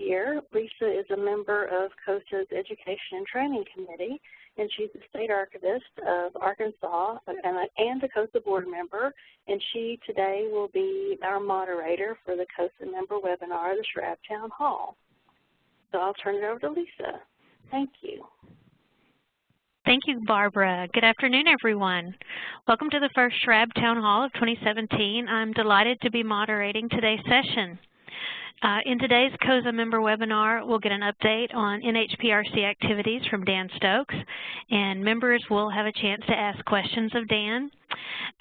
here. Lisa is a member of CoSA's Education and Training Committee, and she's the State Archivist of Arkansas and a CoSA board member, and she today will be our moderator for the CoSA member webinar, the SHRAB Town Hall. So I'll turn it over to Lisa. Thank you. Thank you, Barbara. Good afternoon, everyone. Welcome to the first SHRAB Town Hall of 2017. I'm delighted to be moderating today's session. In today's CoSA member webinar, we'll get an update on NHPRC activities from Dan Stokes, and members will have a chance to ask questions of Dan.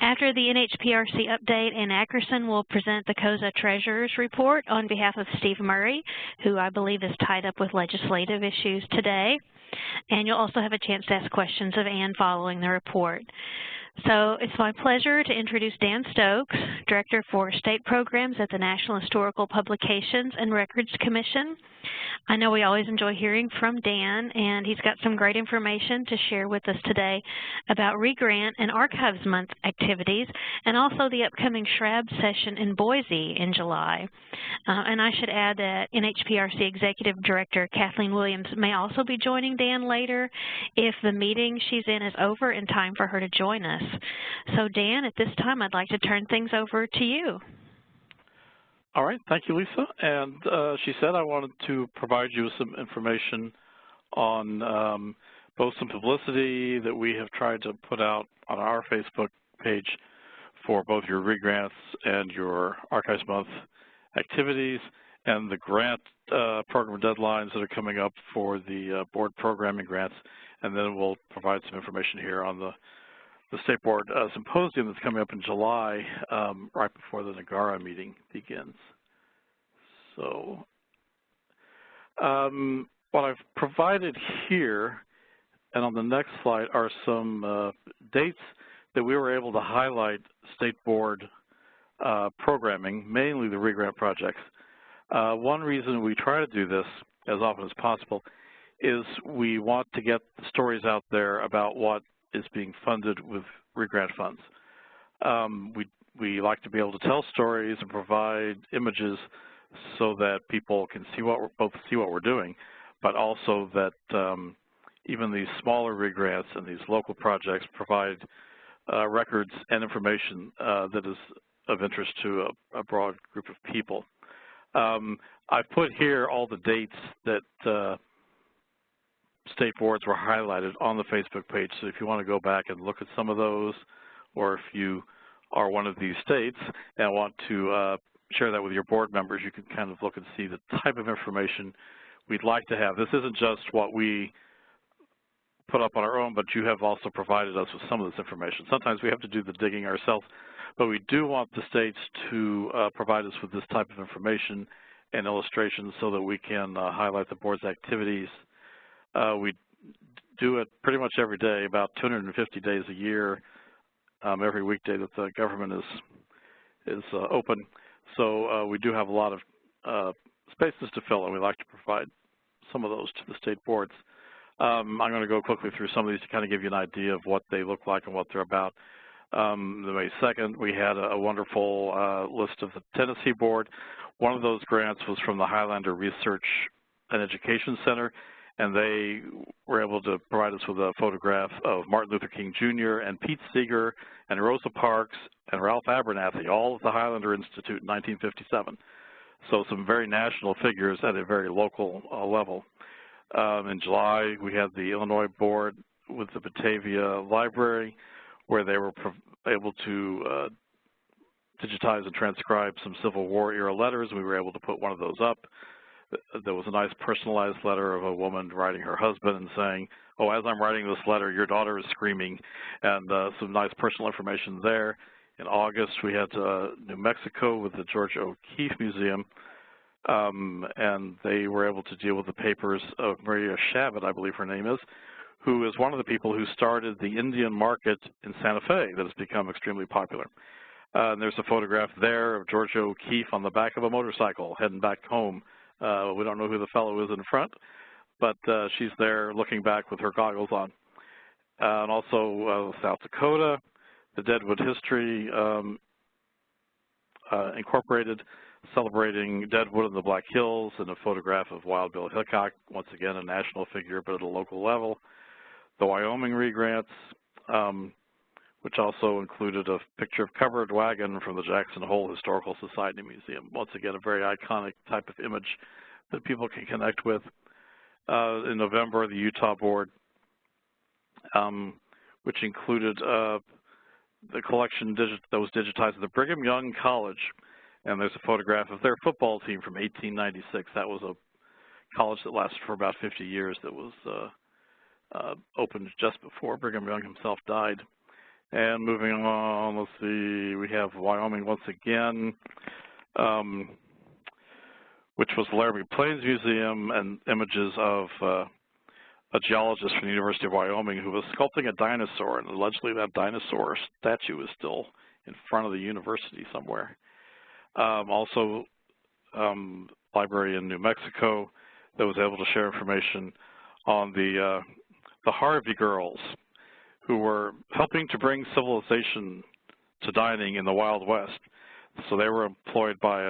After the NHPRC update, Ann Ackerson will present the CoSA Treasurer's Report on behalf of Steve Murray, who I believe is tied up with legislative issues today. And you'll also have a chance to ask questions of Ann following the report. So it's my pleasure to introduce Dan Stokes, Director for State Programs at the National Historical Publications and Records Commission. I know we always enjoy hearing from Dan, and he's got some great information to share with us today about Regrant and Archives Month activities, and also the upcoming SHRAB session in Boise in July. And I should add that NHPRC Executive Director Kathleen Williams may also be joining Dan later if the meeting she's in is over in time for her to join us. So Dan, at this time, I'd like to turn things over to you. All right, thank you, Lisa. And she said I wanted to provide you with some information on both some publicity that we have tried to put out on our Facebook page for both your regrants and your Archives Month activities, and the grant program deadlines that are coming up for the board programming grants. And then we'll provide some information here on the State Board Symposium that's coming up in July, right before the Nagara meeting begins. So what I've provided here, and on the next slide, are some dates that we were able to highlight State Board programming, mainly the regrant projects. One reason we try to do this as often as possible is we want to get the stories out there about what is being funded with regrant funds. We like to be able to tell stories and provide images so that people can see both see what we're doing, but also that even these smaller regrants and these local projects provide records and information that is of interest to a broad group of people. I've put here all the dates that state boards were highlighted on the Facebook page, so if you want to go back and look at some of those, or if you are one of these states and want to share that with your board members, you can kind of look and see the type of information we'd like to have. This isn't just what we put up on our own, but you have also provided us with some of this information. Sometimes we have to do the digging ourselves, but we do want the states to provide us with this type of information and illustrations so that we can highlight the board's activities. We do it pretty much every day, about 250 days a year, every weekday that the government is open. So we do have a lot of spaces to fill, and we like to provide some of those to the state boards. I'm going to go quickly through some of these to kind of give you an idea of what they look like and what they're about. The May 2nd, we had a wonderful list of the Tennessee board. One of those grants was from the Highlander Research and Education Center, and they were able to provide us with a photograph of Martin Luther King Jr. and Pete Seeger and Rosa Parks and Ralph Abernathy, all at the Highlander Institute in 1957. So some very national figures at a very local level. In July, we had the Illinois board with the Batavia Library, where they were able to digitize and transcribe some Civil War era letters. We were able to put one of those up. There was a nice personalized letter of a woman writing her husband and saying, oh, as I'm writing this letter, your daughter is screaming, and some nice personal information there. In August, we had New Mexico with the George O'Keeffe Museum, and they were able to deal with the papers of Maria Shabbat, I believe her name is, who is one of the people who started the Indian market in Santa Fe that has become extremely popular. And there's a photograph there of George O'Keeffe on the back of a motorcycle heading back home. We don't know who the fellow is in front, but she's there looking back with her goggles on. And also South Dakota, the Deadwood History Incorporated celebrating Deadwood and the Black Hills, and a photograph of Wild Bill Hickok, once again a national figure but at a local level. The Wyoming re-grants, which also included a picture of covered wagon from the Jackson Hole Historical Society Museum. Once again, a very iconic type of image that people can connect with. In November, the Utah Board, which included the collection that was digitized at the Brigham Young College, and there's a photograph of their football team from 1896. That was a college that lasted for about 50 years that was opened just before Brigham Young himself died. And moving on, let's see, we have Wyoming once again, which was the Laramie Plains Museum, and images of a geologist from the University of Wyoming who was sculpting a dinosaur, and allegedly that dinosaur statue is still in front of the university somewhere. Also, library in New Mexico that was able to share information on the Harvey girls, who were helping to bring civilization to dining in the Wild West. So they were employed by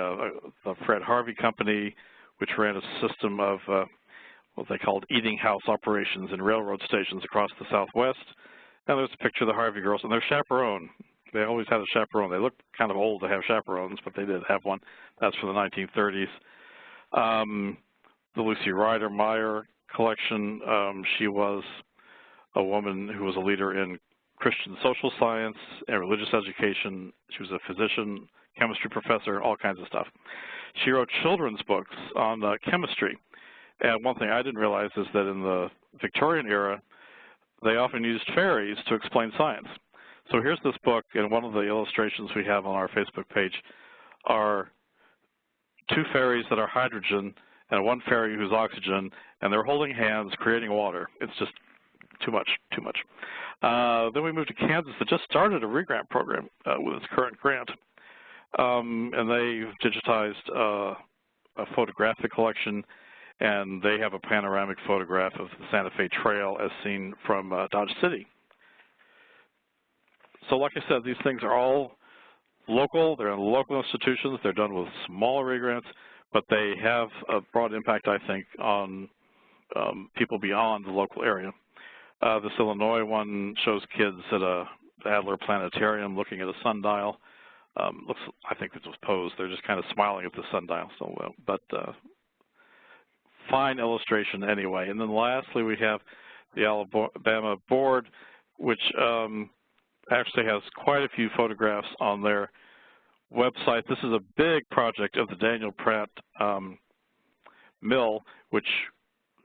the Fred Harvey Company, which ran a system of what they called eating house operations in railroad stations across the Southwest. And there's a picture of the Harvey girls and their chaperone. They always had a chaperone. They looked kind of old to have chaperones, but they did have one. That's from the 1930s. The Lucy Ryder Meyer collection, she was a woman who was a leader in Christian social science and religious education. She was a physician, chemistry professor, all kinds of stuff. She wrote children's books on chemistry. And one thing I didn't realize is that in the Victorian era, they often used fairies to explain science. So here's this book, and one of the illustrations we have on our Facebook page are two fairies that are hydrogen and one fairy who's oxygen, and they're holding hands, creating water. It's just too much, too much. Then we moved to Kansas that just started a re-grant program with its current grant. And they've digitized a photographic collection, and they have a panoramic photograph of the Santa Fe Trail as seen from Dodge City. So like I said, these things are all local. They're in local institutions. They're done with smaller re-grants, but they have a broad impact, I think, on people beyond the local area. This Illinois one shows kids at a Adler Planetarium looking at a sundial. I think this was posed. They're just kind of smiling at the sundial. So, but fine illustration anyway. And then lastly, we have the Alabama Board, which actually has quite a few photographs on their website. This is a big project of the Daniel Pratt mill, which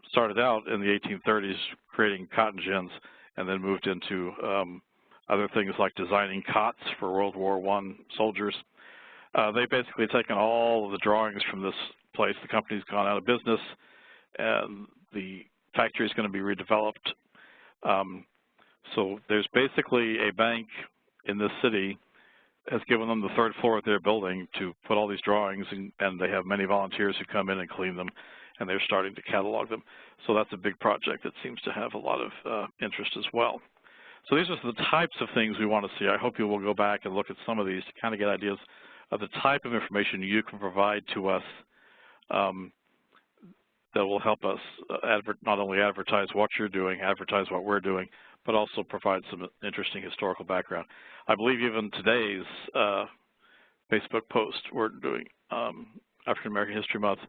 started out in the 1830s creating cotton gins and then moved into other things like designing cots for World War I soldiers. They've basically taken all of the drawings from this place. The company's gone out of business, and the factory is going to be redeveloped. So there's basically a bank in this city has given them the third floor of their building to put all these drawings, and they have many volunteers who come in and clean them, and they're starting to catalog them. So that's a big project that seems to have a lot of interest as well. So these are the types of things we want to see. I hope you will go back and look at some of these to kind of get ideas of the type of information you can provide to us that will help us not only advertise what you're doing, advertise what we're doing, but also provide some interesting historical background. I believe even today's Facebook post we're doing, African American History Month,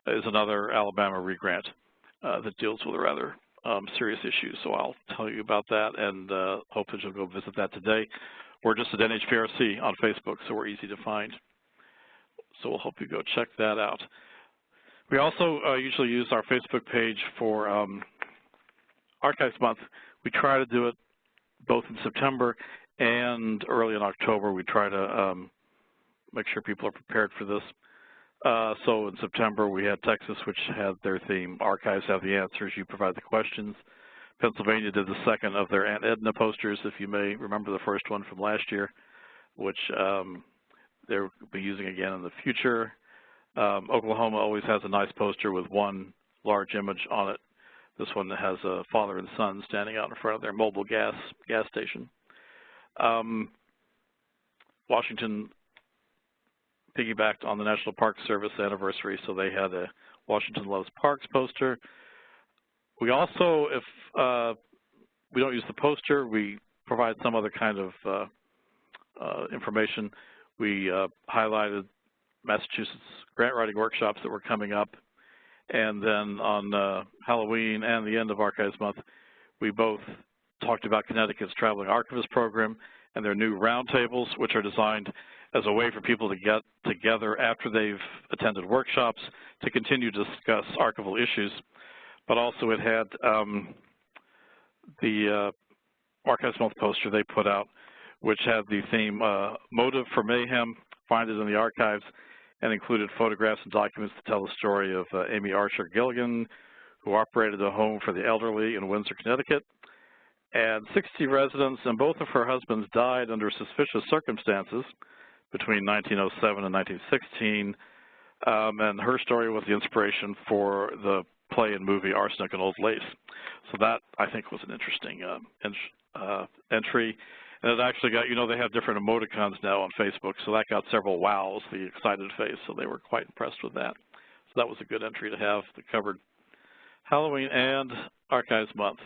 is another Alabama re-grant that deals with a rather serious issue. So I'll tell you about that, and hopefully you'll go visit that today. We're just at NHPRC on Facebook, so we're easy to find. So we'll hope you go check that out. We also usually use our Facebook page for Archives Month. We try to do it both in September and early in October. We try to make sure people are prepared for this. So in September, we had Texas, which had their theme, Archives Have the Answers, You Provide the Questions. Pennsylvania did the second of their Aunt Edna posters, if you may remember the first one from last year, which they'll be using again in the future. Oklahoma always has a nice poster with one large image on it. This one has a father and son standing out in front of their mobile gas station. Washington piggybacked on the National Park Service anniversary, so they had a Washington Loves Parks poster. We also, if we don't use the poster, we provide some other kind of information. We highlighted Massachusetts grant writing workshops that were coming up, and then on Halloween and the end of Archives Month, we both talked about Connecticut's Traveling Archivist Program and their new roundtables, which are designed as a way for people to get together after they've attended workshops to continue to discuss archival issues. But also it had the Archives Month poster they put out, which had the theme Motive for Mayhem, Find It in the Archives, and included photographs and documents to tell the story of Amy Archer Gilligan, who operated a home for the elderly in Windsor, Connecticut. And 60 residents and both of her husbands died under suspicious circumstances between 1907 and 1916. And her story was the inspiration for the play and movie Arsenic and Old Lace. So that, I think, was an interesting entry. And it actually got, you know, they have different emoticons now on Facebook, so that got several wows, the excited face, so they were quite impressed with that. So that was a good entry to have that covered Halloween and Archives Month.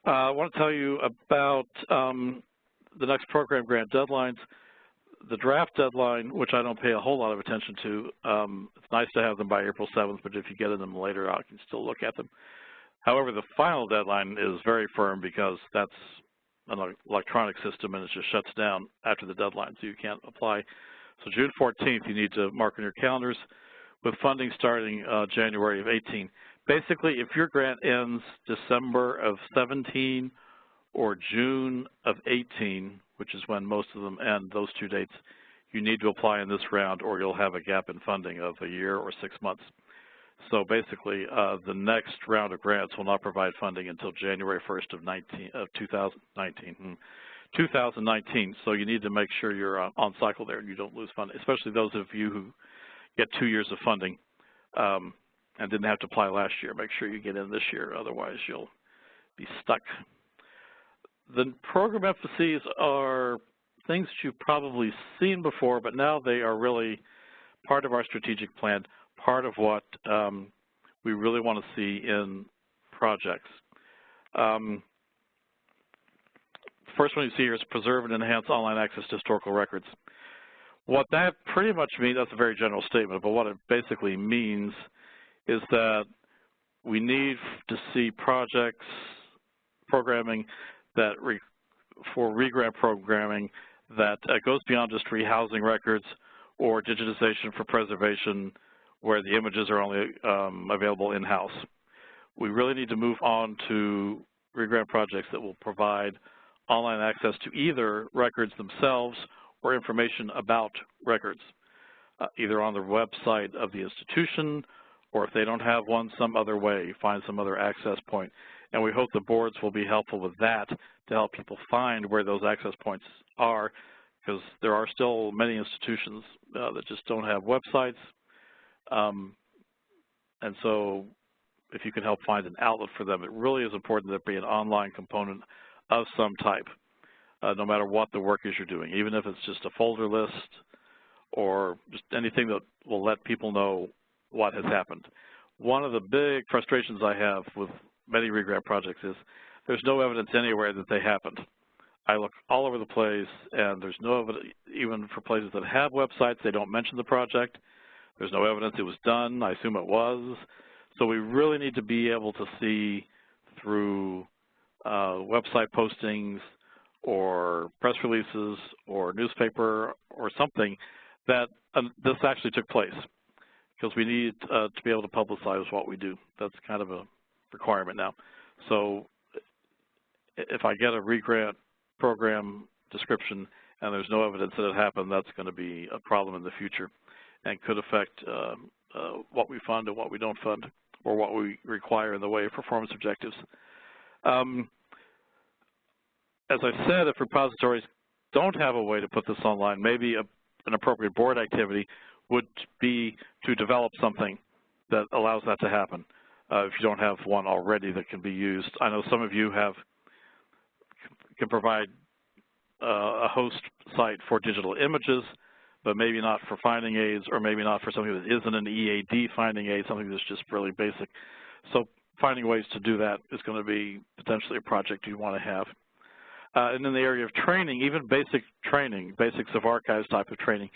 I want to tell you about the next program grant deadlines. The draft deadline, which I don't pay a whole lot of attention to, it's nice to have them by April 7th, but if you get them later, I can still look at them. However, the final deadline is very firm because that's an electronic system and it just shuts down after the deadline, so you can't apply. So June 14th, you need to mark on your calendars with funding starting January of 18. Basically, if your grant ends December of 17 or June of 18, which is when most of them end, those 2 dates, you need to apply in this round or you'll have a gap in funding of a year or 6 months. So basically, the next round of grants will not provide funding until January 1st of 2019. So you need to make sure you're on cycle there and you don't lose funding, especially those of you who get 2 years of funding and didn't have to apply last year. Make sure you get in this year, otherwise you'll be stuck. The program emphases are things that you've probably seen before, but now they are really part of our strategic plan, part of what we really want to see in projects. First one you see here is preserve and enhance online access to historical records. What that pretty much means, that's a very general statement, but what it basically means is that we need to see projects, programming that for re-grant programming that goes beyond just rehousing records or digitization for preservation where the images are only available in-house. We really need to move on to re-grant projects that will provide online access to either records themselves or information about records, either on the website of the institution or if they don't have one, some other way, find some other access point. And we hope the boards will be helpful with that to help people find where those access points are, because there are still many institutions that just don't have websites. And so if you can help find an outlet for them, it really is important that there be an online component of some type, no matter what the work is you're doing, even if it's just a folder list or just anything that will let people know what has happened. One of the big frustrations I have with many re-grant projects is there's no evidence anywhere that they happened. I look all over the place, and there's no evidence, even for places that have websites, they don't mention the project. There's no evidence it was done. I assume it was. So we really need to be able to see through website postings or press releases or newspaper or something that this actually took place, because we need to be able to publicize what we do. That's kind of a requirement now. So if I get a re-grant program description and there's no evidence that it happened, that's going to be a problem in the future and could affect what we fund and what we don't fund, or what we require in the way of performance objectives. As I said, if repositories don't have a way to put this online, maybe an appropriate board activity would be to develop something that allows that to happen, if you don't have one already that can be used. I know some of you can provide a host site for digital images, but maybe not for finding aids, or maybe not for something that isn't an EAD finding aid, something that's just really basic. So finding ways to do that is going to be potentially a project you want to have. And in the area of training, even basic training, basics of archives type of training,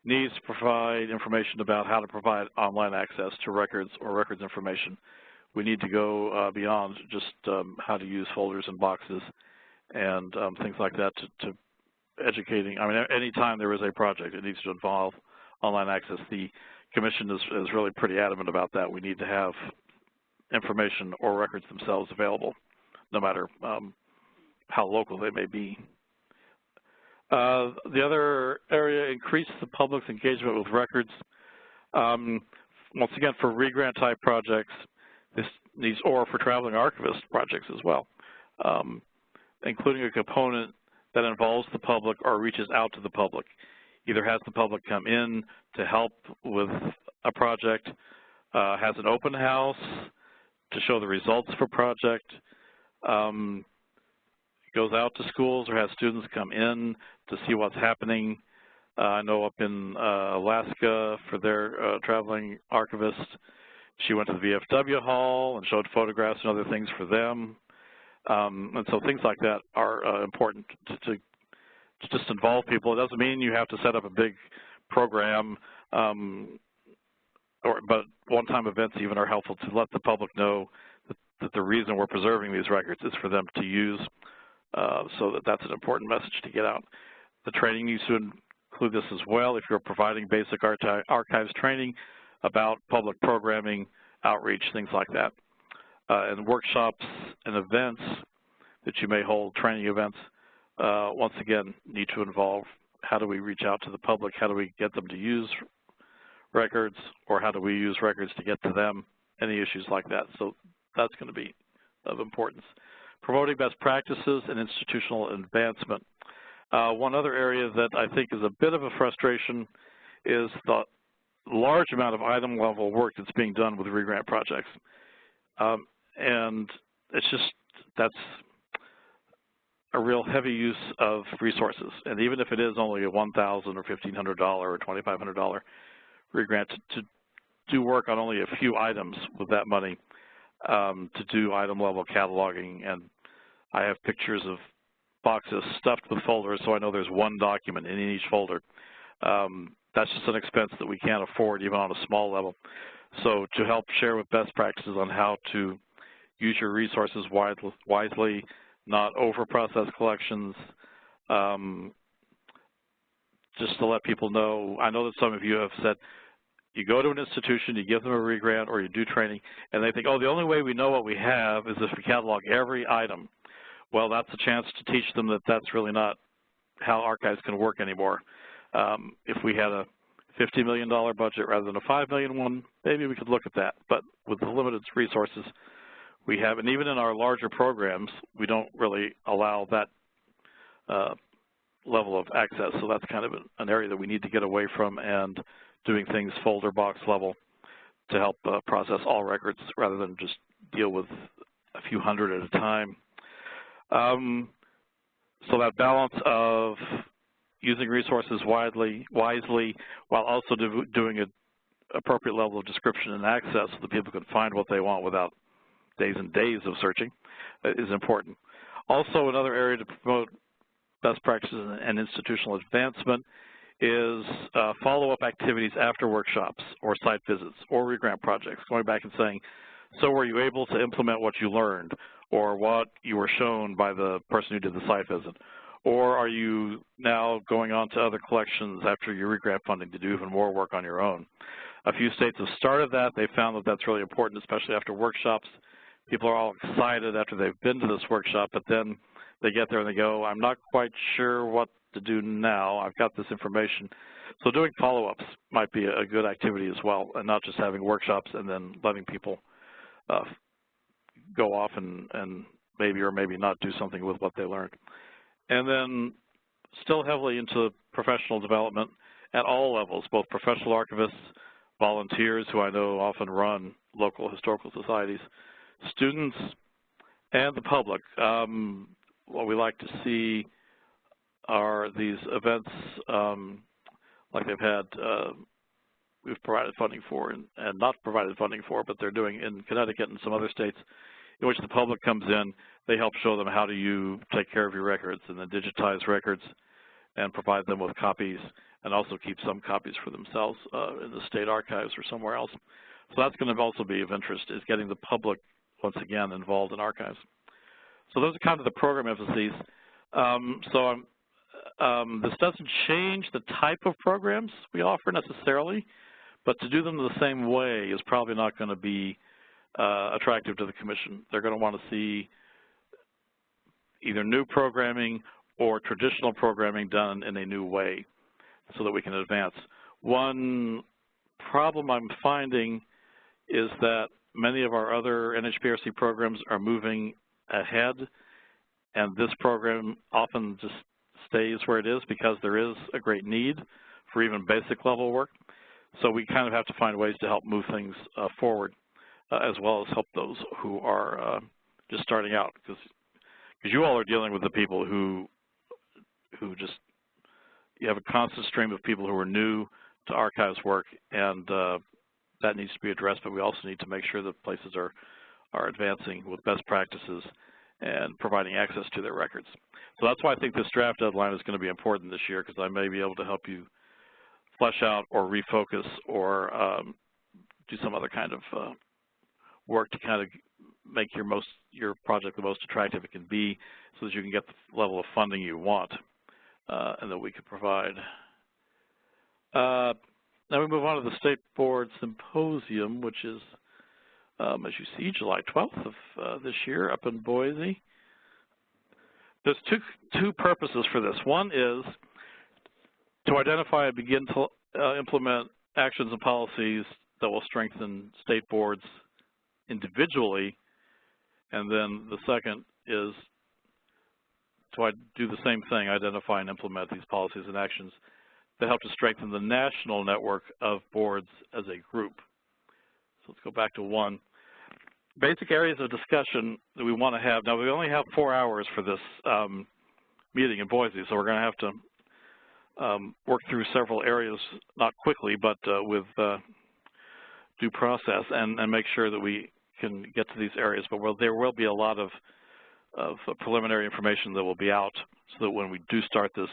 needs to provide information about how to provide online access to records or records information. We need to go beyond just how to use folders and boxes and things like that to educating. I mean, anytime there is a project, it needs to involve online access. The Commission is really pretty adamant about that. We need to have information or records themselves available, no matter how local they may be. The other area, increase the public's engagement with records. Once again, for re-grant type projects, this needs, or for traveling archivist projects as well, including a component that involves the public or reaches out to the public. Either has the public come in to help with a project, has an open house to show the results of a project, goes out to schools or has students come in to see what's happening. I know up in Alaska for their traveling archivist, she went to the VFW hall and showed photographs and other things for them. And so things like that are important to just involve people. It doesn't mean you have to set up a big program, but one-time events even are helpful to let the public know that the reason we're preserving these records is for them to use, so that's an important message to get out. The training needs to include this as well. If you're providing basic archives training about public programming, outreach, things like that. And workshops and events that you may hold, training events, once again, need to involve how do we reach out to the public, how do we get them to use records, or how do we use records to get to them, any issues like that. So that's going to be of importance. Promoting best practices and institutional advancement. One other area that I think is a bit of a frustration is the large amount of item level work that's being done with re-grant projects. And it's just, that's a real heavy use of resources. And even if it is only a $1,000 or $1,500 or $2,500 re-grant to do work on only a few items with that money, to do item level cataloging. And I have pictures of boxes stuffed with folders, so I know there's one document in each folder. That's just an expense that we can't afford even on a small level. So to help share with best practices on how to use your resources wisely, not over-process collections, just to let people know. I know that some of you have said, you go to an institution, you give them a re-grant, or you do training, and they think, oh, the only way we know what we have is if we catalog every item. Well, that's a chance to teach them that that's really not how archives can work anymore. If we had a $50 million budget rather than a $5 million one, maybe we could look at that. But with the limited resources we have, and even in our larger programs, we don't really allow that level of access. So that's kind of an area that we need to get away from, and doing things folder box level to help process all records rather than just deal with a few hundred at a time. So that balance of using resources wisely while also doing an appropriate level of description and access so that people can find what they want without days and days of searching is important. Also, another area to promote best practices and institutional advancement is follow-up activities after workshops or site visits or re-grant projects, going back and saying, so were you able to implement what you learned or what you were shown by the person who did the site visit? Or are you now going on to other collections after your re-grant funding to do even more work on your own? A few states have started that. They found that that's really important, especially after workshops. People are all excited after they've been to this workshop, but then they get there and they go, I'm not quite sure what to do now. I've got this information. So doing follow-ups might be a good activity as well, and not just having workshops and then letting people go off and maybe or maybe not do something with what they learned. And then still heavily into professional development at all levels, both professional archivists, volunteers who I know often run local historical societies, students, and the public. What we like to see are these events like they've had, we've provided funding for and not provided funding for, but they're doing in Connecticut and some other states, in which the public comes in. They help show them how do you take care of your records and then digitize records and provide them with copies, and also keep some copies for themselves in the state archives or somewhere else. So that's going to also be of interest, is getting the public, once again, involved in archives. So those are kind of the program emphases. This doesn't change the type of programs we offer necessarily, but to do them the same way is probably not going to be attractive to the Commission. They're going to want to see either new programming or traditional programming done in a new way so that we can advance. One problem I'm finding is that many of our other NHPRC programs are moving ahead, and this program often just stays where it is because there is a great need for even basic level work. So we kind of have to find ways to help move things forward, as well as help those who are just starting out, because you all are dealing with the people who just, you have a constant stream of people who are new to archives work, and that needs to be addressed, but we also need to make sure that places are advancing with best practices and providing access to their records. So that's why I think this draft deadline is going to be important this year, because I may be able to help you flesh out or refocus or do some other kind of work to kind of make your project the most attractive it can be, so that you can get the level of funding you want and that we can provide. Now we move on to the State Board Symposium, which is, as you see, July 12th of this year up in Boise. There's two purposes for this. One is to identify and begin to implement actions and policies that will strengthen state boards individually, and then the second is to do the same thing, identify and implement these policies and actions that help to strengthen the national network of boards as a group. So let's go back to one. Basic areas of discussion that we want to have. Now, we only have 4 hours for this meeting in Boise, so we're going to have to work through several areas, not quickly, but with due process, and make sure that we can get to these areas. But there will be a lot of preliminary information that will be out, so that when we do start this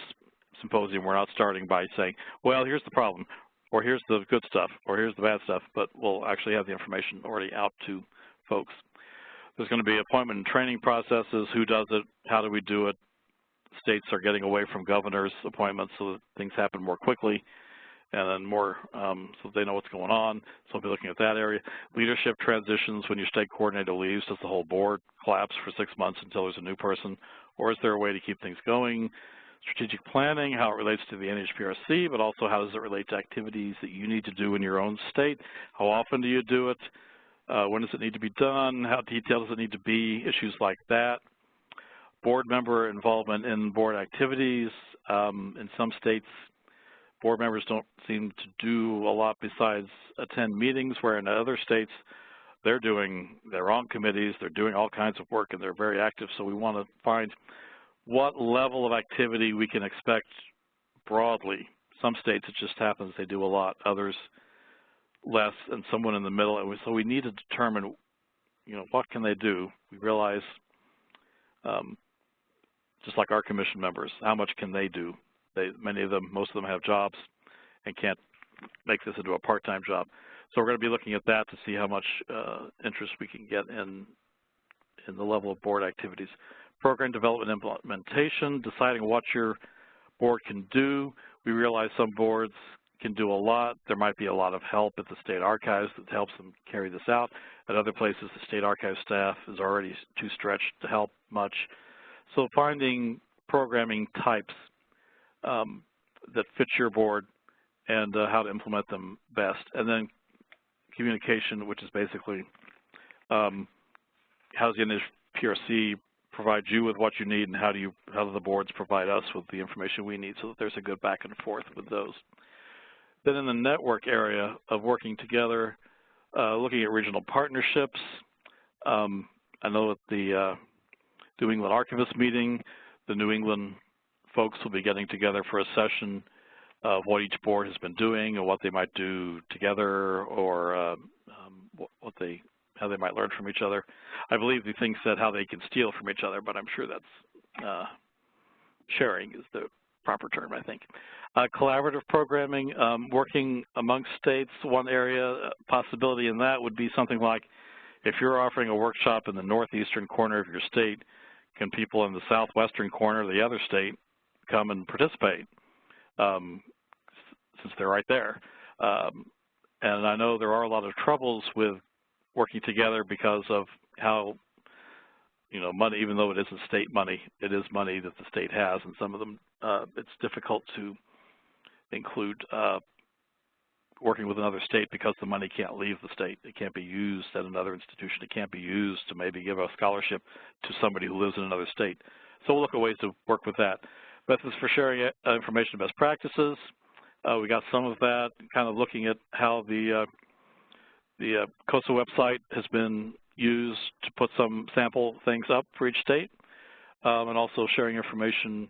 symposium, we're not starting by saying, well, here's the problem, or here's the good stuff, or here's the bad stuff, but we'll actually have the information already out to folks. There's going to be appointment and training processes, who does it, how do we do it. States are getting away from governors' appointments so that things happen more quickly and then more so they know what's going on. So we'll be looking at that area. Leadership transitions, when your state coordinator leaves, does the whole board collapse for 6 months until there's a new person, or is there a way to keep things going? Strategic planning, how it relates to the NHPRC, but also how does it relate to activities that you need to do in your own state? How often do you do it? When does it need to be done? How detailed does it need to be? Issues like that. Board member involvement in board activities. In some states, board members don't seem to do a lot besides attend meetings, where in other states, they're on committees, they're doing all kinds of work, and they're very active. So we want to find what level of activity we can expect broadly. Some states, it just happens they do a lot, others less, and someone in the middle. And so we need to determine, what can they do? We realize, just like our commission members, how much can they do? Most of them have jobs and can't make this into a part-time job. So we're going to be looking at that to see how much interest we can get in the level of board activities. Program development implementation, deciding what your board can do. We realize some boards can do a lot. There might be a lot of help at the state archives that helps them carry this out. At other places, the state archive staff is already too stretched to help much. So finding programming types that fit your board and how to implement them best. And then communication, which is basically how does the NHPRC provide you with what you need, and how do the boards provide us with the information we need, so that there's a good back and forth with those. Then in the network area of working together, looking at regional partnerships. I know at the New England Archivist meeting, the New England folks will be getting together for a session of what each board has been doing or what they might do together, or how they might learn from each other. I believe the thing said how they can steal from each other, but I'm sure that's sharing is the proper term, I think. Collaborative programming, working amongst states. One area possibility in that would be something like, if you're offering a workshop in the northeastern corner of your state, can people in the southwestern corner of the other state come and participate, since they're right there? And I know there are a lot of troubles with working together because of how, money, even though it isn't state money, it is money that the state has, and some of them, it's difficult to include working with another state because the money can't leave the state. It can't be used at another institution. It can't be used to maybe give a scholarship to somebody who lives in another state. So we'll look at ways to work with that. Methods for sharing information and best practices. We got some of that, kind of looking at how the CoSA website has been used to put some sample things up for each state, and also sharing information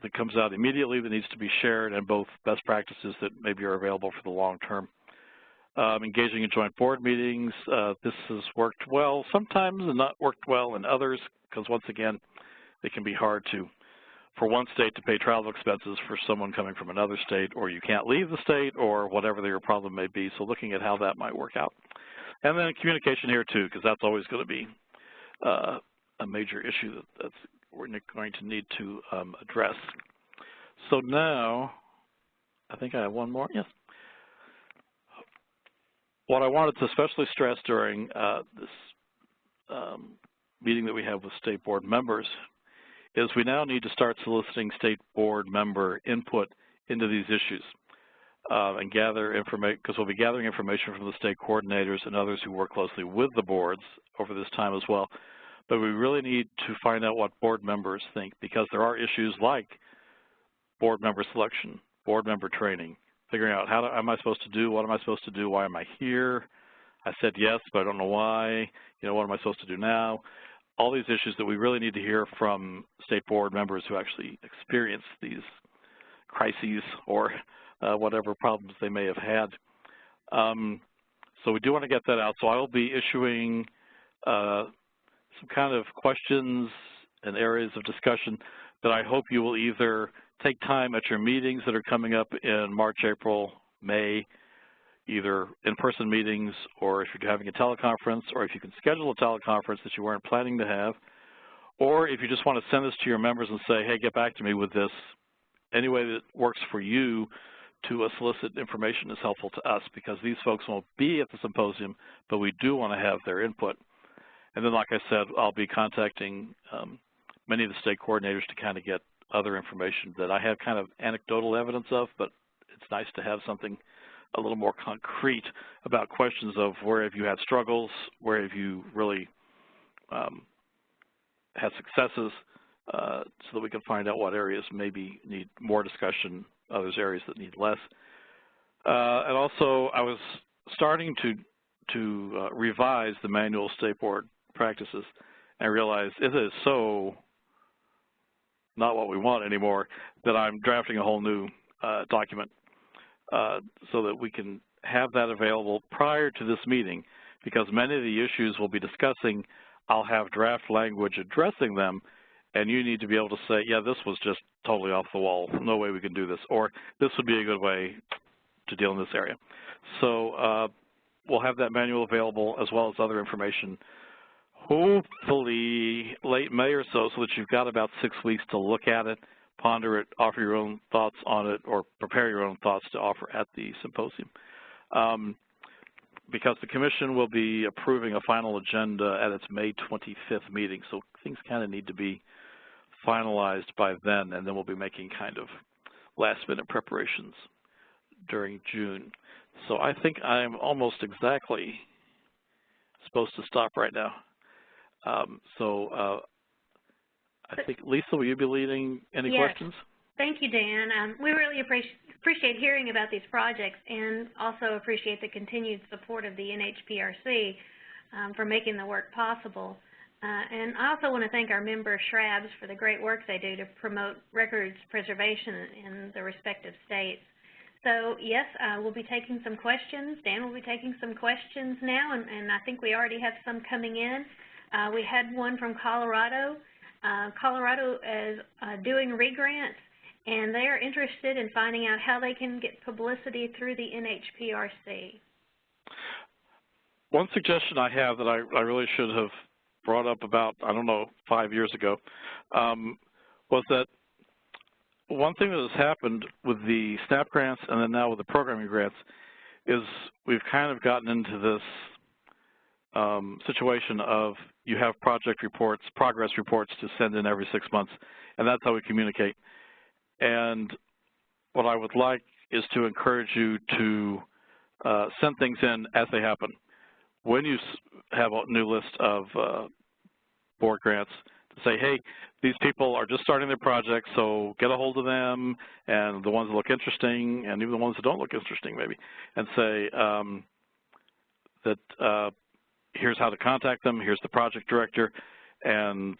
that comes out immediately that needs to be shared, and both best practices that maybe are available for the long term. Engaging in joint board meetings. This has worked well sometimes and not worked well in others, because once again, it can be hard for one state to pay travel expenses for someone coming from another state, or you can't leave the state, or whatever your problem may be. So looking at how that might work out. And then communication here too, because that's always going to be a major issue that we're going to need to address. So now, I think I have one more, yes. What I wanted to especially stress during this meeting that we have with state board members is we now need to start soliciting state board member input into these issues and gather information, because we'll be gathering information from the state coordinators and others who work closely with the boards over this time as well. But we really need to find out what board members think, because there are issues like board member selection, board member training, figuring out how am I supposed to do, what am I supposed to do, why am I here? I said yes, but I don't know why. What am I supposed to do now? All these issues that we really need to hear from state board members who actually experience these crises or whatever problems they may have had. So we do want to get that out. So I will be issuing some kind of questions and areas of discussion that I hope you will either take time at your meetings that are coming up in March, April, May, either in-person meetings, or if you're having a teleconference, or if you can schedule a teleconference that you weren't planning to have, or if you just want to send this to your members and say, hey, get back to me with this. Any way that works for you to solicit information is helpful to us, because these folks won't be at the symposium, but we do want to have their input. And then, like I said, I'll be contacting many of the state coordinators to kind of get other information that I have kind of anecdotal evidence of, but it's nice to have something a little more concrete about questions of where have you had struggles, where have you really had successes, so that we can find out what areas maybe need more discussion, others areas that need less. And also, I was starting to revise the manual state board practices, and I realized it is so not what we want anymore that I'm drafting a whole new document so that we can have that available prior to this meeting, because many of the issues we'll be discussing, I'll have draft language addressing them, and you need to be able to say, yeah, this was just totally off the wall, no way we can do this, or this would be a good way to deal in this area. So we'll have that manual available as well as other information, hopefully late May or so that you've got about 6 weeks to look at it, ponder it, offer your own thoughts on it, or prepare your own thoughts to offer at the symposium. Because the commission will be approving a final agenda at its May 25th meeting, so things kind of need to be finalized by then, and then we'll be making kind of last-minute preparations during June. So I think I'm almost exactly supposed to stop right now. I think, Lisa, will you be leading any questions? Thank you, Dan. We really appreciate hearing about these projects, and also appreciate the continued support of the NHPRC for making the work possible. And I also want to thank our member SHRABs for the great work they do to promote records preservation in the respective states. So yes, we'll be taking some questions. Dan will be taking some questions now, and I think we already have some coming in. We had one from Colorado. Colorado is doing regrants, and they are interested in finding out how they can get publicity through the NHPRC. One suggestion I have that I really should have brought up about, I don't know, 5 years ago, was that one thing that has happened with the SNAP grants and then now with the programming grants is we've kind of gotten into this situation of you have project reports, progress reports to send in every 6 months, and that's how we communicate. And what I would like is to encourage you to send things in as they happen. When you have a new list of board grants, to say, hey, these people are just starting their projects, so get a hold of them, and the ones that look interesting, and even the ones that don't look interesting maybe, and say that here's how to contact them, here's the project director, and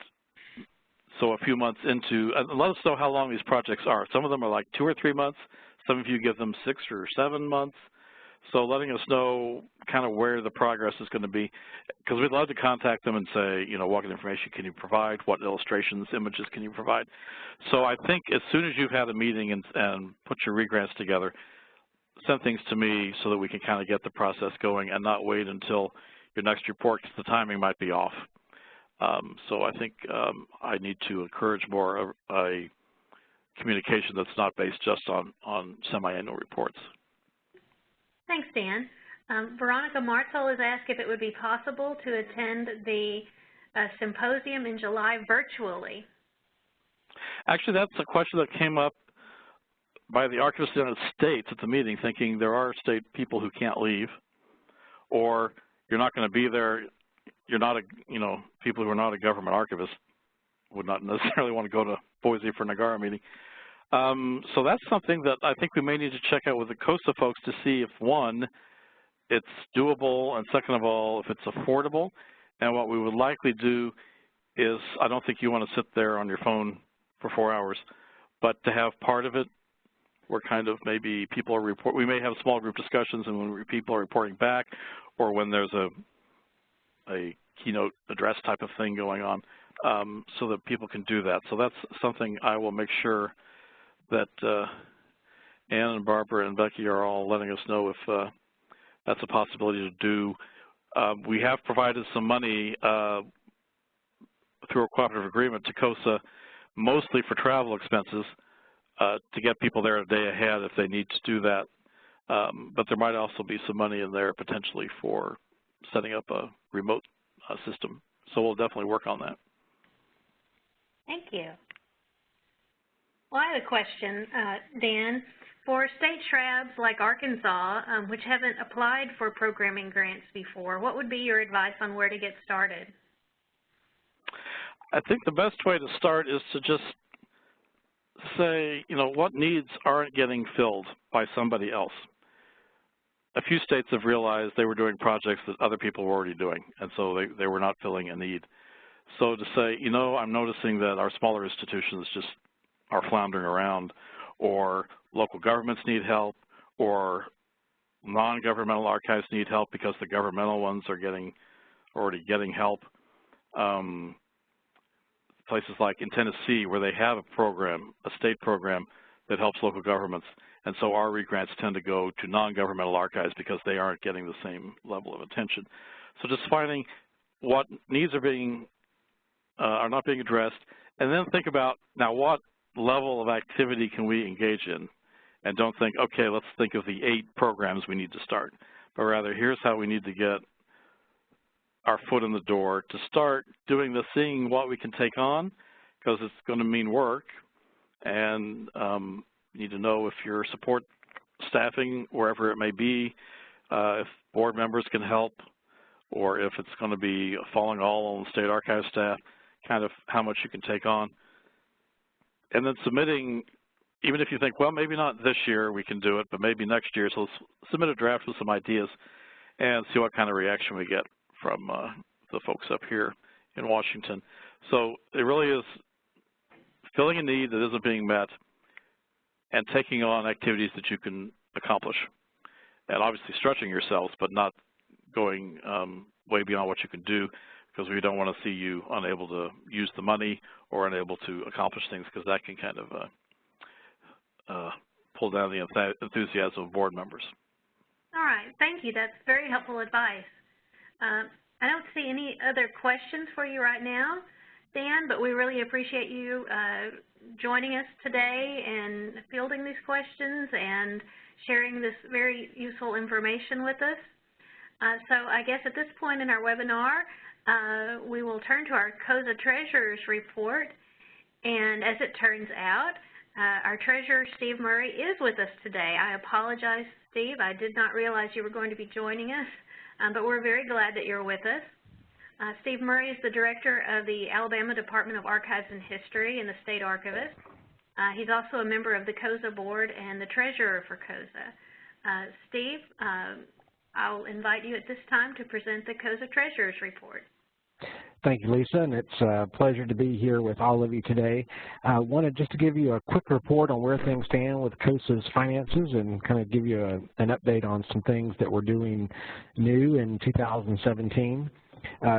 so a few months into, let us know how long these projects are. Some of them are like 2 or 3 months. Some of you give them 6 or 7 months. So letting us know kind of where the progress is going to be, because we'd love to contact them and say, you know, what kind of information can you provide, what illustrations, images can you provide. So I think as soon as you've had a meeting and put your regrants together, send things to me so that we can kind of get the process going and not wait until your next report, because the timing might be off. So I think I need to encourage more a communication that's not based just on semi-annual reports. Thanks, Dan. Veronica Martel has asked if it would be possible to attend the symposium in July virtually. Actually, that's a question that came up by the Archivists of the United States at the meeting, thinking there are state people who can't leave, or you're not going to be there. You're not people who are not a government archivist would not necessarily want to go to Boise for an NAGARA meeting. So that's something that I think we may need to check out with the CoSA folks to see if, one, it's doable, and second of all, if it's affordable. And what we would likely do is, I don't think you want to sit there on your phone for 4 hours, but to have part of it where kind of maybe people are we may have small group discussions, and when people are reporting back, or when there's a keynote address type of thing going on, so that people can do that. So that's something I will make sure that Ann and Barbara and Becky are all letting us know if that's a possibility to do. We have provided some money through a cooperative agreement to CoSA, mostly for travel expenses, to get people there a day ahead if they need to do that. But there might also be some money in there potentially for setting up a remote system. So we'll definitely work on that. Thank you. Well, I have a question, Dan. For state SHRABs like Arkansas, which haven't applied for programming grants before, what would be your advice on where to get started? I think the best way to start is to just say, you know, what needs aren't getting filled by somebody else. A few states have realized they were doing projects that other people were already doing, and so they were not filling a need. So to say, you know, I'm noticing that our smaller institutions just are floundering around, or local governments need help, or non-governmental archives need help because the governmental ones are already getting help. Places like in Tennessee where they have a program, a state program that helps local governments, and so our regrants tend to go to non-governmental archives because they aren't getting the same level of attention. So just finding what needs are not being addressed, and then think about, now what level of activity can we engage in? And don't think, okay, let's think of the 8 programs we need to start, but rather here's how we need to get our foot in the door to start doing this, seeing what we can take on, because it's going to mean work, and you need to know if your support staffing, wherever it may be, if board members can help, or if it's going to be falling all on the state archive staff, kind of how much you can take on. And then submitting, even if you think, well, maybe not this year we can do it, but maybe next year, so let's submit a draft with some ideas and see what kind of reaction we get from the folks up here in Washington. So it really is filling a need that isn't being met and taking on activities that you can accomplish. And obviously stretching yourselves, but not going way beyond what you can do, because we don't want to see you unable to use the money or unable to accomplish things, because that can kind of pull down the enthusiasm of board members. All right, thank you. That's very helpful advice. I don't see any other questions for you right now, Dan, but we really appreciate you joining us today and fielding these questions and sharing this very useful information with us. So I guess at this point in our webinar, we will turn to our CoSA Treasurer's Report. And as it turns out, our Treasurer, Steve Murray, is with us today. I apologize, Steve. I did not realize you were going to be joining us, but we're very glad that you're with us. Steve Murray is the Director of the Alabama Department of Archives and History and the State Archivist. He's also a member of the CoSA Board and the Treasurer for CoSA. Steve, I'll invite you at this time to present the CoSA Treasurer's Report. Thank you, Lisa, and it's a pleasure to be here with all of you today. I wanted just to give you a quick report on where things stand with CoSA's finances and kind of give you an update on some things that we're doing new in 2017.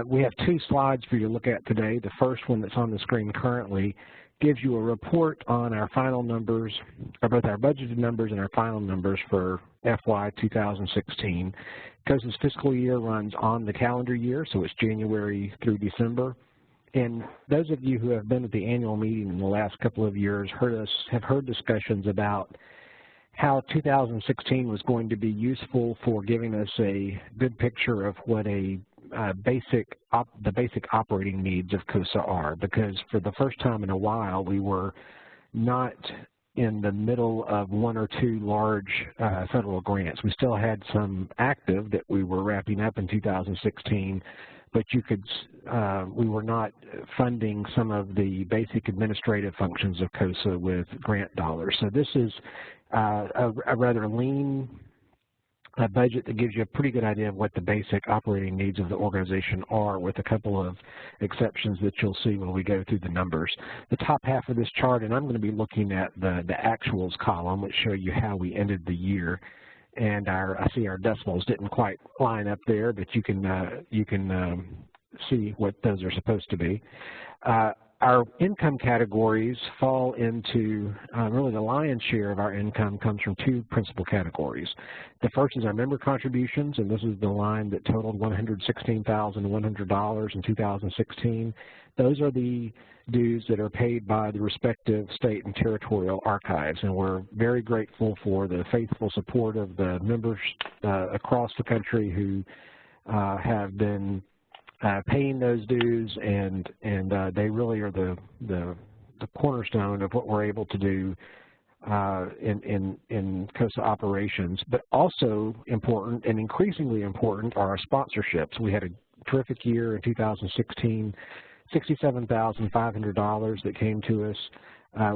We have two slides for you to look at today. The first one that's on the screen currently gives you a report on our final numbers, or both our budgeted numbers and our final numbers for FY 2016. CoSA's fiscal year runs on the calendar year, so it's January through December. And those of you who have been at the annual meeting in the last couple of years have heard discussions about how 2016 was going to be useful for giving us a good picture of what the basic operating needs of CoSA are, because for the first time in a while we were not in the middle of one or two large federal grants. We still had some active that we were wrapping up in 2016, but we were not funding some of the basic administrative functions of CoSA with grant dollars. So this is a rather lean budget that gives you a pretty good idea of what the basic operating needs of the organization are, with a couple of exceptions that you'll see when we go through the numbers. The top half of this chart, and I'm going to be looking at the actuals column, which show you how we ended the year. And I see our decimals didn't quite line up there, but you can see what those are supposed to be. Our income categories fall into, really the lion's share of our income comes from two principal categories. The first is our member contributions, and this is the line that totaled $116,100 in 2016. Those are the dues that are paid by the respective state and territorial archives, and we're very grateful for the faithful support of the members across the country who have been paying those dues, and they really are the cornerstone of what we're able to do in CoSA operations. But also important, and increasingly important, are our sponsorships. We had a terrific year in 2016, $67,500 that came to us.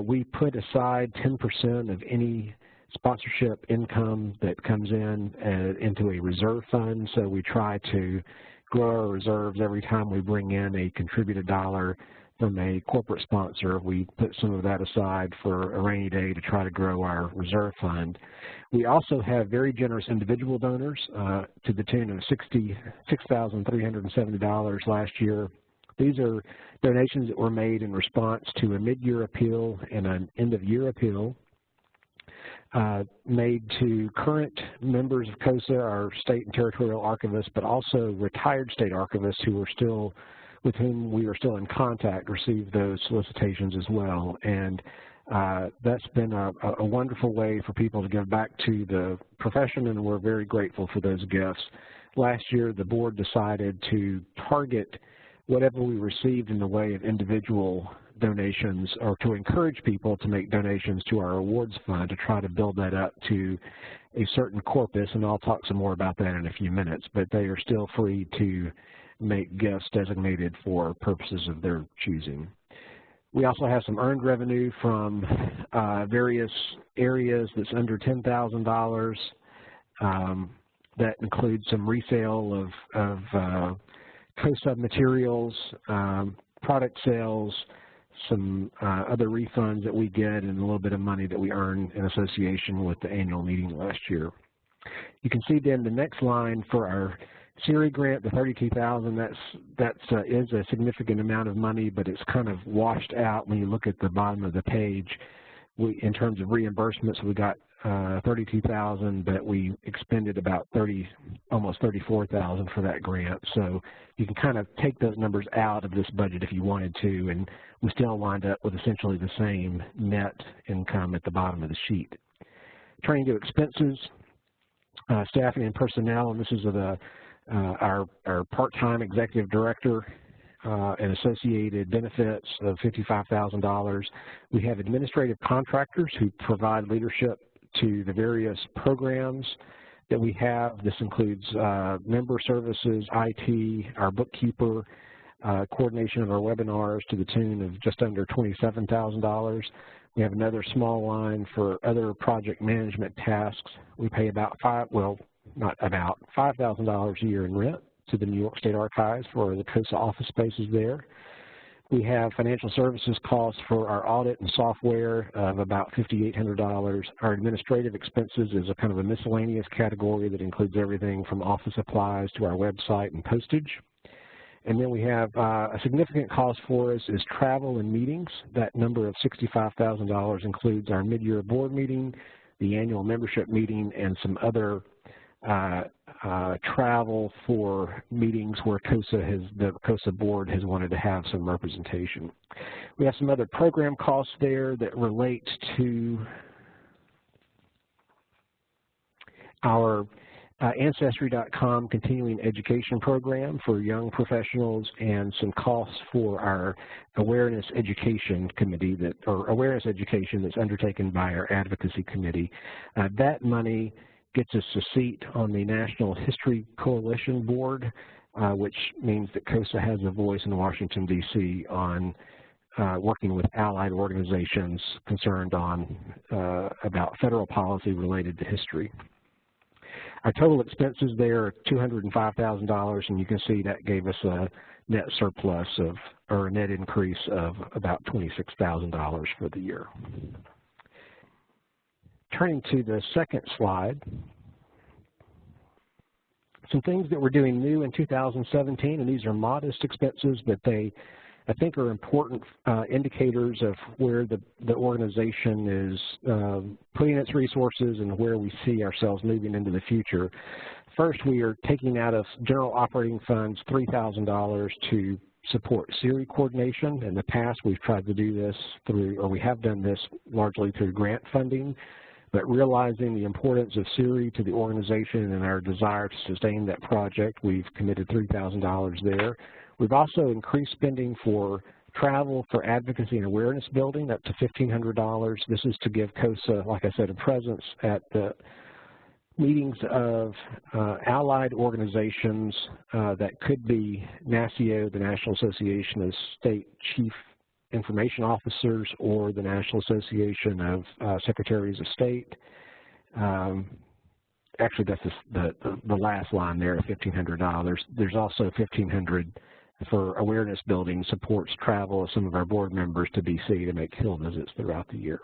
We put aside 10% of any sponsorship income that comes into a reserve fund, so we try to grow our reserves every time we bring in a contributed dollar from a corporate sponsor. We put some of that aside for a rainy day to try to grow our reserve fund. We also have very generous individual donors to the tune of $66,370 last year. These are donations that were made in response to a mid-year appeal and an end-of-year appeal made to current members of CoSA, our state and territorial archivists, but also retired state archivists with whom we are still in contact, received those solicitations as well. And that's been a wonderful way for people to give back to the profession, and we're very grateful for those gifts. Last year, the board decided to target whatever we received in the way of individual donations, or to encourage people to make donations to our awards fund, to try to build that up to a certain corpus, and I'll talk some more about that in a few minutes, but they are still free to make gifts designated for purposes of their choosing. We also have some earned revenue from various areas that's under $10,000. That includes some resale of CoSA materials, product sales, some other refunds that we get, and a little bit of money that we earn in association with the annual meeting last year. You can see then the next line for our SERI grant, the $32,000. That is a significant amount of money, but it's kind of washed out when you look at the bottom of the page. In terms of reimbursements, we got $32,000, but we expended about almost $34,000 for that grant. So you can kind of take those numbers out of this budget if you wanted to, and we still wind up with essentially the same net income at the bottom of the sheet. Turning to expenses, staffing and personnel, and this is our part-time executive director and associated benefits of $55,000. We have administrative contractors who provide leadership to the various programs that we have. This includes member services, IT, our bookkeeper, coordination of our webinars to the tune of just under $27,000. We have another small line for other project management tasks. We pay about $5,000 a year in rent to the New York State Archives for the CoSA office spaces there. We have financial services costs for our audit and software of about $5,800. Our administrative expenses is a kind of a miscellaneous category that includes everything from office supplies to our website and postage. And then we have a significant cost for us is travel and meetings. That number of $65,000 includes our mid-year board meeting, the annual membership meeting, and some other travel for meetings where the CoSA board has wanted to have some representation. We have some other program costs there that relate to our Ancestry.com continuing education program for young professionals, and some costs for our awareness education committee awareness education that's undertaken by our advocacy committee. That money gets us a seat on the National History Coalition Board, which means that CoSA has a voice in Washington, D.C. on working with allied organizations concerned on about federal policy related to history. Our total expenses there are $205,000, and you can see that gave us a net surplus or a net increase of about $26,000 for the year. Turning to the second slide, some things that we're doing new in 2017, and these are modest expenses, but they, I think, are important indicators of where the organization is putting its resources and where we see ourselves moving into the future. First, we are taking out of general operating funds $3,000 to support SERI coordination. In the past, we've tried to do this we have done this largely through grant funding. But realizing the importance of SERI to the organization and our desire to sustain that project, we've committed $3,000 there. We've also increased spending for travel for advocacy and awareness building up to $1,500. This is to give CoSA, like I said, a presence at the meetings of allied organizations that could be NASCIO, the National Association of State Chief Information Officers, or the National Association of Secretaries of State. Actually, that's the last line there, $1,500. There's also $1,500 for awareness building, supports travel of some of our board members to D.C. to make Hill visits throughout the year.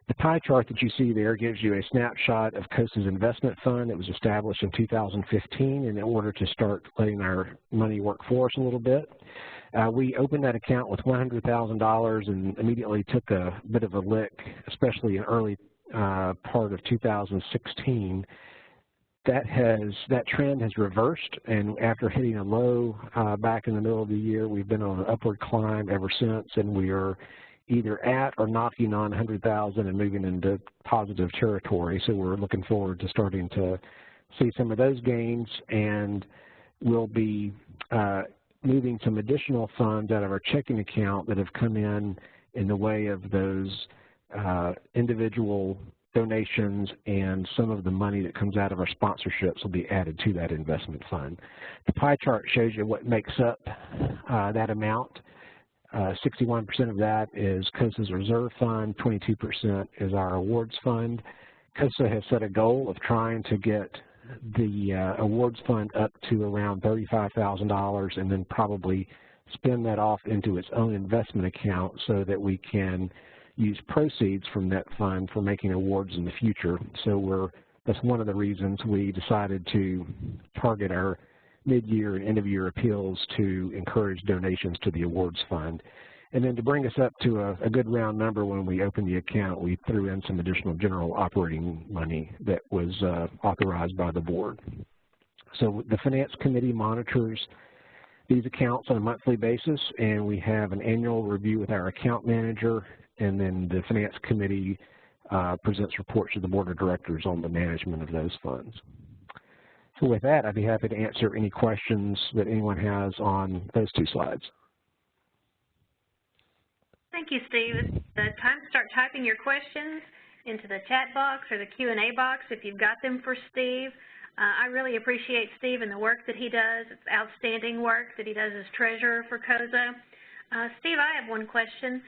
The pie chart that you see there gives you a snapshot of CoSA's investment fund. It was established in 2015 in order to start letting our money work for us a little bit. We opened that account with $100,000 and immediately took a bit of a lick, especially in early part of 2016. That trend has reversed, and after hitting a low back in the middle of the year, we've been on an upward climb ever since, and we are either at or knocking on 100,000 and moving into positive territory. So we're looking forward to starting to see some of those gains, and we'll be moving some additional funds out of our checking account that have come in the way of those individual donations, and some of the money that comes out of our sponsorships will be added to that investment fund. The pie chart shows you what makes up that amount. 61% of that is CoSA's reserve fund, 22% is our awards fund. CoSA has set a goal of trying to get the awards fund up to around $35,000 and then probably spin that off into its own investment account so that we can use proceeds from that fund for making awards in the future. So that's one of the reasons we decided to target our mid-year and end-of-year appeals to encourage donations to the awards fund. And then to bring us up to a good round number when we opened the account, we threw in some additional general operating money that was authorized by the board. So the Finance Committee monitors these accounts on a monthly basis, and we have an annual review with our account manager, and then the Finance Committee presents reports to the Board of Directors on the management of those funds. So with that, I'd be happy to answer any questions that anyone has on those two slides. Thank you, Steve. It's time to start typing your questions into the chat box or the Q&A box if you've got them for Steve. I really appreciate Steve and the work that he does. It's outstanding work that he does as treasurer for CoSA. Steve, I have one question.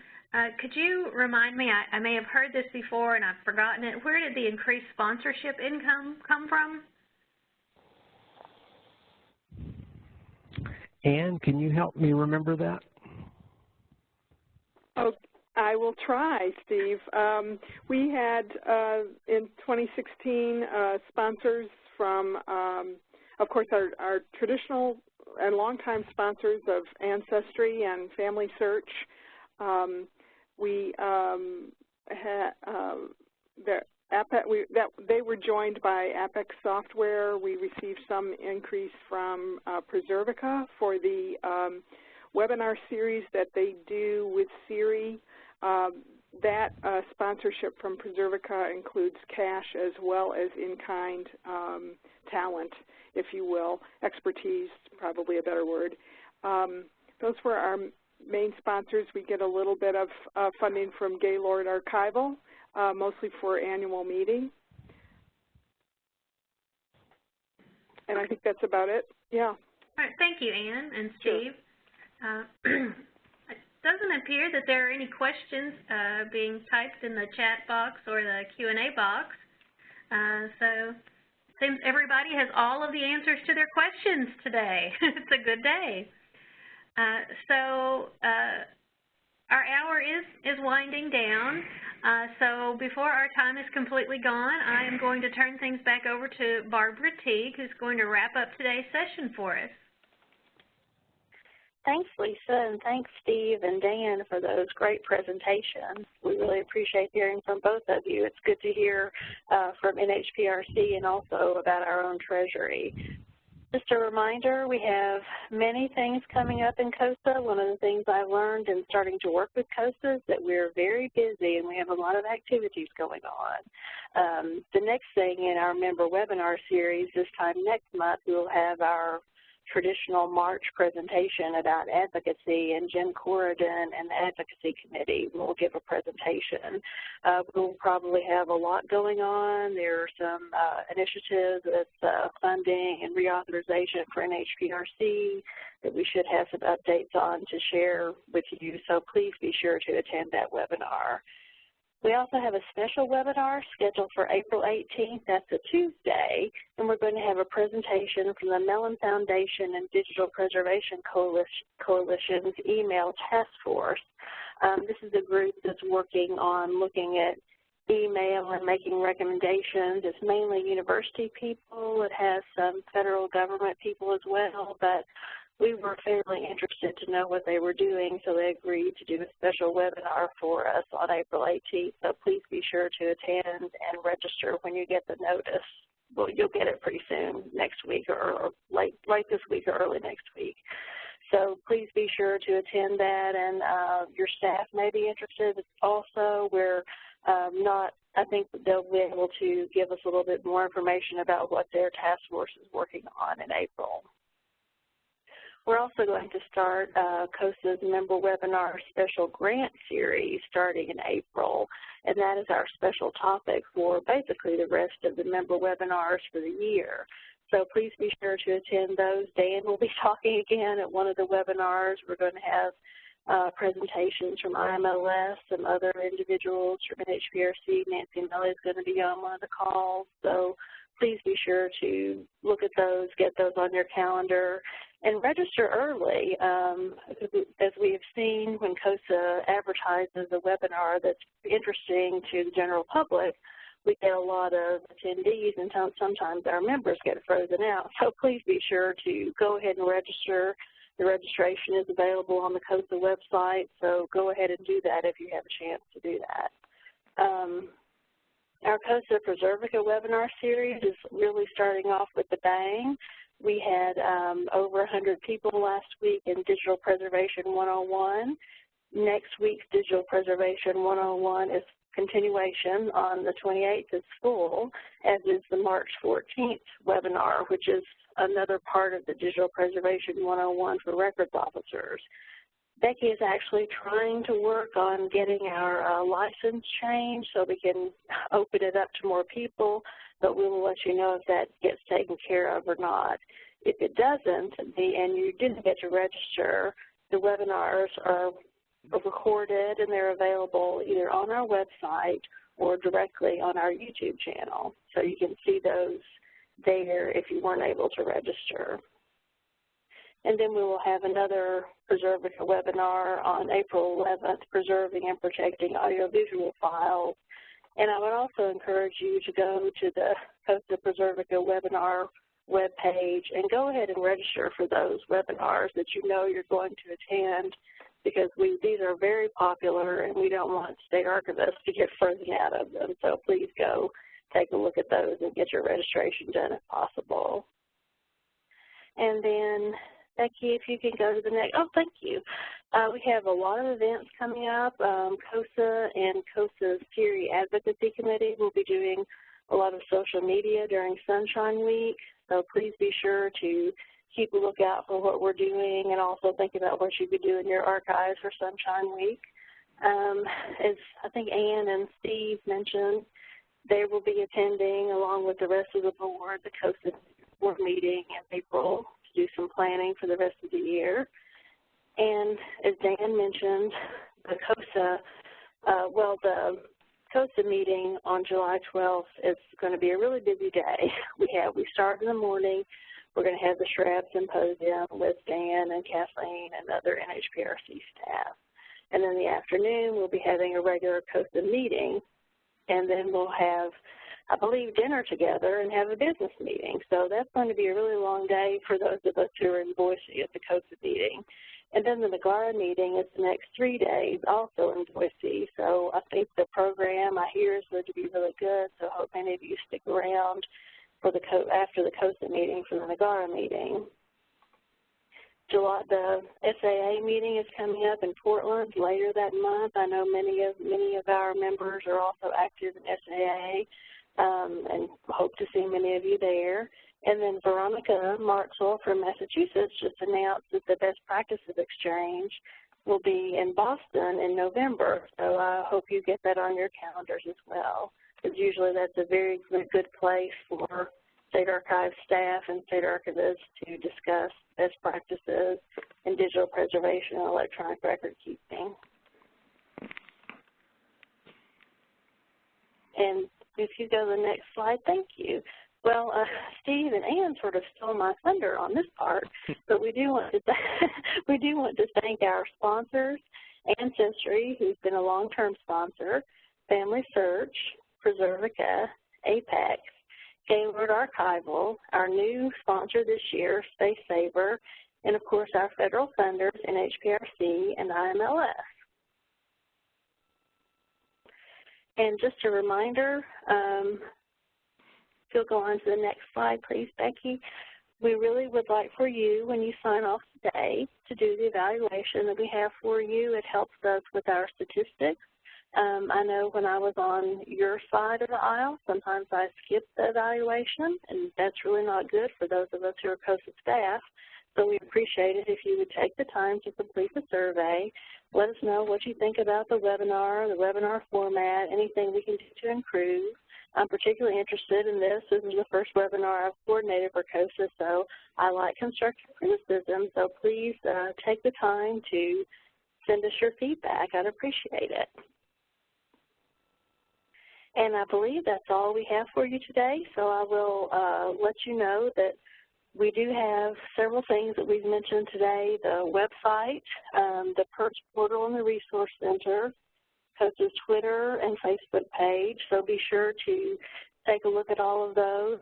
Could you remind me, I may have heard this before and I've forgotten it, where did the increased sponsorship income come from? Ann, can you help me remember that? Oh, I will try, Steve. We had, in 2016, sponsors from, of course, our traditional and longtime sponsors of Ancestry and Family Search. They were joined by Apex Software. We received some increase from Preservica for the webinar series that they do with Siri. That sponsorship from Preservica includes cash as well as in-kind talent, if you will, expertise, probably a better word. Those were our main sponsors. We get a little bit of funding from Gaylord Archival, mostly for annual meeting. And I think that's about it. Yeah. All right. Thank you, Ann and Steve. Sure. It doesn't appear that there are any questions being typed in the chat box or the Q&A box. So it seems everybody has all of the answers to their questions today. It's a good day. So our hour is winding down. So before our time is completely gone, I am going to turn things back over to Barbara Teague, who's going to wrap up today's session for us. Thanks, Lisa, and thanks, Steve and Dan, for those great presentations. We really appreciate hearing from both of you. It's good to hear from NHPRC and also about our own Treasury. Just a reminder, we have many things coming up in CoSA. One of the things I've learned in starting to work with CoSA is that we're very busy and we have a lot of activities going on. The next thing in our member webinar series, this time next month, we'll have our traditional March presentation about advocacy, and Jim Corridon and the Advocacy Committee will give a presentation. We'll probably have a lot going on. There are some initiatives with funding and reauthorization for NHPRC that we should have some updates on to share with you, so please be sure to attend that webinar. We also have a special webinar scheduled for April 18th. That's a Tuesday, and we're going to have a presentation from the Mellon Foundation and Digital Preservation Coalition's email task force. This is a group that's working on looking at email and making recommendations. It's mainly university people. It has some federal government people as well, but we were fairly interested to know what they were doing, so they agreed to do a special webinar for us on April 18th. So please be sure to attend and register when you get the notice. Well, you'll get it pretty soon, next week or late this week or early next week. So please be sure to attend that, and your staff may be interested also. We're I think they'll be able to give us a little bit more information about what their task force is working on in April. We're also going to start CoSA's member webinar special grant series starting in April, and that is our special topic for basically the rest of the member webinars for the year. So please be sure to attend those. Dan will be talking again at one of the webinars. We're going to have presentations from IMLS, some other individuals from NHPRC. Nancy Melly is going to be on one of the calls. So please be sure to look at those, get those on your calendar, and register early. As we have seen, when CoSA advertises a webinar that's interesting to the general public, we get a lot of attendees, and sometimes our members get frozen out. So please be sure to go ahead and register. The registration is available on the CoSA website, so go ahead and do that if you have a chance to do that. Our CoSA Preservica webinar series is really starting off with a bang. We had over 100 people last week in Digital Preservation 101. Next week's Digital Preservation 101 is continuation on the 28th. It's full, as is the March 14th webinar, which is another part of the Digital Preservation 101 for records officers. Becky is actually trying to work on getting our license changed so we can open it up to more people, but we will let you know if that gets taken care of or not. If it doesn't, and you didn't get to register, the webinars are recorded and they're available either on our website or directly on our YouTube channel. So you can see those there if you weren't able to register. And then we will have another Preservica webinar on April 11th, Preserving and Protecting Audiovisual Files. And I would also encourage you to go to the CoSA Preservica webinar webpage and go ahead and register for those webinars that you know you're going to attend, because these are very popular and we don't want state archivists to get frozen out of them. So please go take a look at those and get your registration done if possible. And then, Becky, if you can go to the next, oh, thank you. We have a lot of events coming up. CoSA and CoSA's Theory Advocacy Committee will be doing a lot of social media during Sunshine Week, so please be sure to keep a lookout for what we're doing and also think about what you could do in your archives for Sunshine Week. As I think Ann and Steve mentioned, they will be attending, along with the rest of the board, the CoSA board meeting in April to do some planning for the rest of the year. And as Dan mentioned, the CoSA, the CoSA meeting on July 12th is going to be a really busy day. We start in the morning. We're going to have the SHRAB Symposium with Dan and Kathleen and other NHPRC staff. And then in the afternoon, we'll be having a regular CoSA meeting. And then we'll have, I believe, dinner together and have a business meeting. So that's going to be a really long day for those of us who are in Boise at the CoSA meeting. And then the Megara meeting is the next 3 days, also in Boise. So I think the program, I hear, is going to be really good. So I hope many of you stick around for after the CoSA meeting for the Megara meeting. The SAA meeting is coming up in Portland later that month. I know many of our members are also active in SAA, and hope to see many of you there. And then Veronica Martzell from Massachusetts just announced that the Best Practices Exchange will be in Boston in November. So I hope you get that on your calendars as well, because usually that's a very good place for State Archive staff and State Archivists to discuss best practices in digital preservation and electronic record keeping. And if you go to the next slide, thank you. Well, Steve and Ann sort of stole my thunder on this part, but we do want to thank our sponsors, Ancestry, who's been a long-term sponsor, Family Search, Preservica, Apex, Gaylord Archival, our new sponsor this year, Space Saver, and of course our federal funders, NHPRC and IMLS. And just a reminder, if you'll go on to the next slide, please, Becky. We really would like for you, when you sign off today, to do the evaluation that we have for you. It helps us with our statistics. I know when I was on your side of the aisle, sometimes I skipped the evaluation, and that's really not good for those of us who are CoSA staff. So we appreciate it if you would take the time to complete the survey. Let us know what you think about the webinar format, anything we can do to improve. I'm particularly interested in this. This is the first webinar I've coordinated for CoSA, so I like constructive criticism. So please take the time to send us your feedback. I'd appreciate it. And I believe that's all we have for you today, so I will let you know that we do have several things that we've mentioned today: the website, the PERCH portal and the Resource Center, CoSA's Twitter and Facebook page. So be sure to take a look at all of those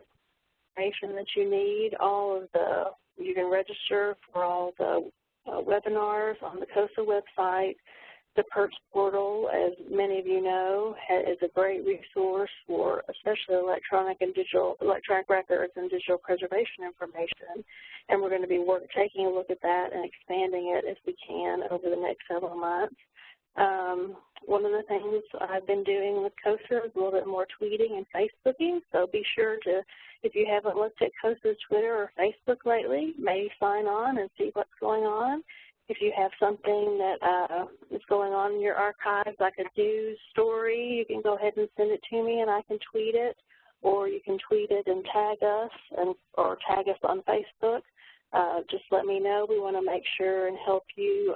information that you need. You can register for all the webinars on the CoSA website. The PERCH portal, as many of you know, is a great resource for especially electronic records and digital preservation information. And we're going to be taking a look at that and expanding it as we can over the next several months. One of the things I've been doing with CoSA is a little bit more tweeting and Facebooking, so be sure to, if you haven't looked at CoSA's Twitter or Facebook lately, maybe sign on and see what's going on. If you have something that is going on in your archives, like a news story, you can go ahead and send it to me and I can tweet it, or you can tweet it and tag us or tag us on Facebook. Just let me know. We want to make sure and help you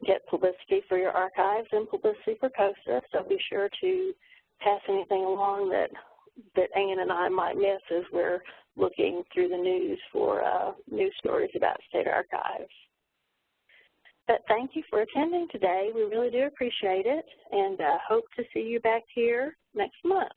get publicity for your archives and publicity for CoSA, so be sure to pass anything along that Ann and I might miss as we're looking through the news for news stories about state archives. But thank you for attending today. We really do appreciate it, and hope to see you back here next month.